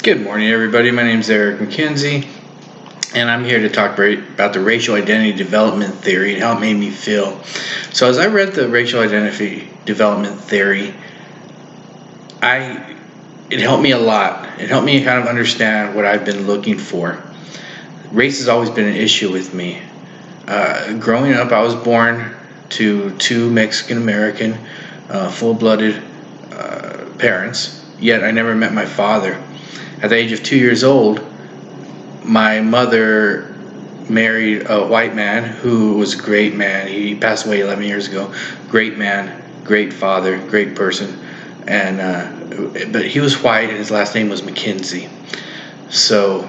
Good morning, everybody. My name is Eric McKenzie, and I'm here to talk about the racial identity development theory and how it made me feel. So, as I read the racial identity development theory, I it helped me a lot. It helped me kind of understand what I've been looking for. Race has always been an issue with me. Growing up, I was born to two Mexican American, full-blooded parents. Yet, I never met my father. At the age of 2 years old, my mother married a white man who was a great man. He passed away 11 years ago. Great man, great father, great person. But he was white and his last name was McKenzie. So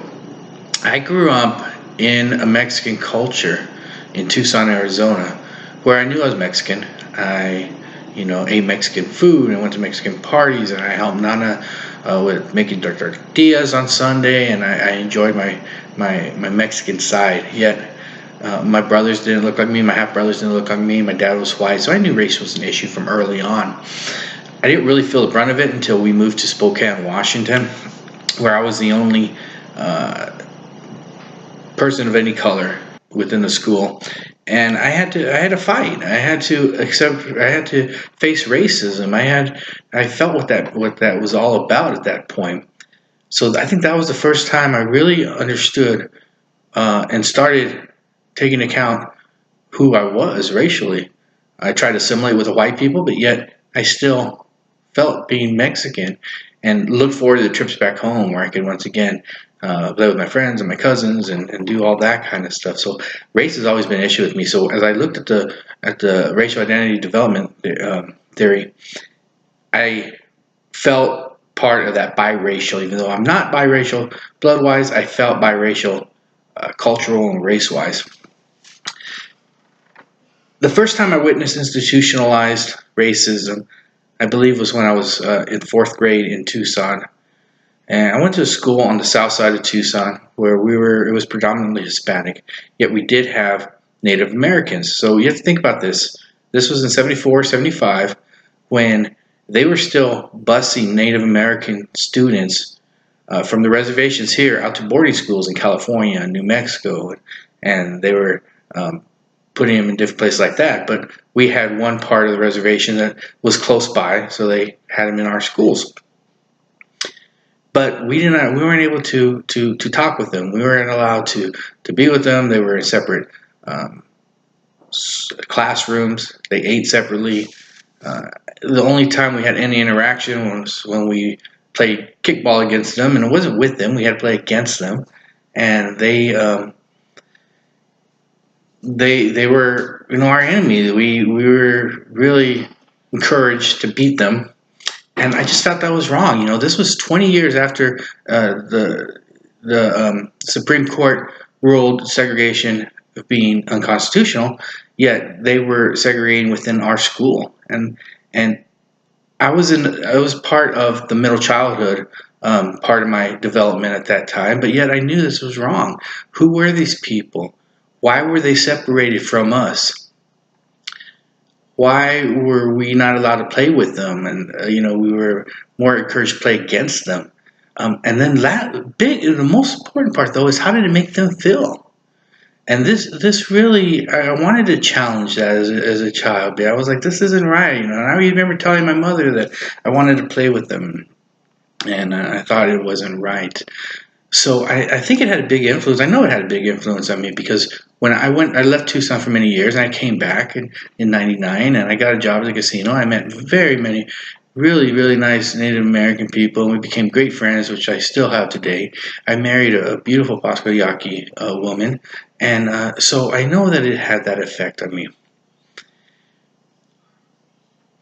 I grew up in a Mexican culture in Tucson, Arizona, where I knew I was Mexican. I ate Mexican food and went to Mexican parties, and I helped Nana with making tortillas on Sunday, and I enjoyed my Mexican side. Yet my brothers didn't look like me, my half brothers didn't look like me, my dad was white, so I knew race was an issue from early on. I didn't really feel the brunt of it until we moved to Spokane, Washington, where I was the only person of any color within the school, and I had to fight. I had to face racism. I felt what that was all about at that point. So I think that was the first time I really understood and started taking account who I was racially. I tried to assimilate with the white people, but yet I still felt being Mexican and looked forward to the trips back home where I could once again play with my friends and my cousins and do all that kind of stuff. So race has always been an issue with me. So as I looked at the racial identity development theory, I felt part of that biracial. Even though I'm not biracial blood-wise, I felt biracial cultural and race-wise. The first time I witnessed institutionalized racism, I believe, was when I was in fourth grade in Tucson. And I went to a school on the south side of Tucson where it was predominantly Hispanic, yet we did have Native Americans. So you have to think about this. This was in 74, 75, when they were still busing Native American students from the reservations here out to boarding schools in California and New Mexico. And they were putting them in different places like that. But we had one part of the reservation that was close by, so they had them in our schools. But we weren't able to talk with them. We weren't allowed to be with them. They were in separate classrooms. They ate separately. The only time we had any interaction was when we played kickball against them, and it wasn't with them. We had to play against them, and they were our enemy. We were really encouraged to beat them. And I just thought that was wrong. This was 20 years after the Supreme Court ruled segregation of being unconstitutional, yet they were segregating within our school. And I was part of the middle childhood part of my development at that time, but yet I knew this was wrong. Who were these people? Why were they separated from us? Why were we not allowed to play with them? And we were more encouraged to play against them. And then the most important part though is, how did it make them feel? And this really, I wanted to challenge that as a child. I was like, this isn't right. And I remember telling my mother that I wanted to play with them, and I thought it wasn't right. So I think it had a big influence. I know it had a big influence on me, because when I left Tucson for many years, and I came back in '99, and I got a job at a casino. I met very many really, really nice Native American people, and we became great friends, which I still have today. I married a beautiful Pascua Yaqui woman, and so I know that it had that effect on me.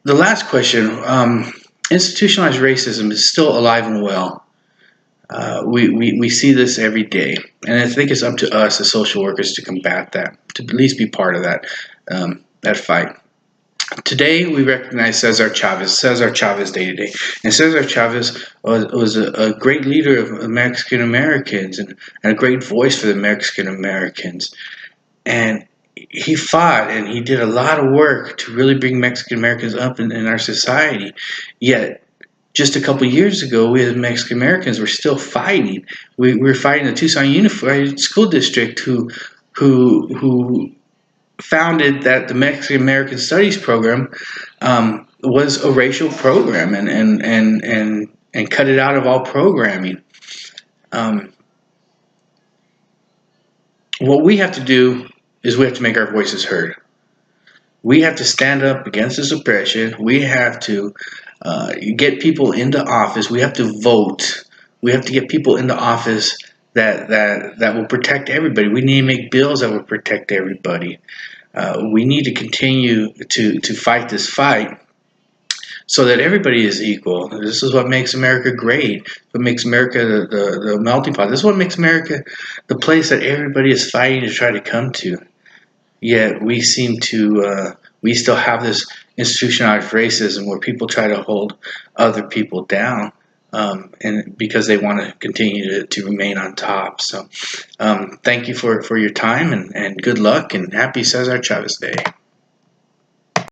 The last question, institutionalized racism is still alive and well. We see this every day, and I think it's up to us as social workers to combat that, to at least be part of that fight. Today, we recognize Cesar Chavez Day today. And Cesar Chavez was a great leader of Mexican Americans and a great voice for the Mexican Americans. And he fought and he did a lot of work to really bring Mexican Americans up in our society. Yet, just a couple years ago, we as Mexican Americans were still fighting. We were fighting the Tucson Unified School District, who founded that the Mexican American Studies program was a racial program, and cut it out of all programming. Um, what we have to do is we have to make our voices heard. We have to stand up against this oppression. We have to get people into office. We have to vote. We have to get people into office that will protect everybody. We need to make bills that will protect everybody. We need to continue to fight this fight so that everybody is equal. This is what makes America great. What makes America the melting pot. This is what makes America the place that everybody is fighting to try to come to. Yet we seem to we still have this institutionalized racism where people try to hold other people down, and because they want to continue to remain on top. So thank you for your time, and good luck, and happy Cesar Chavez Day.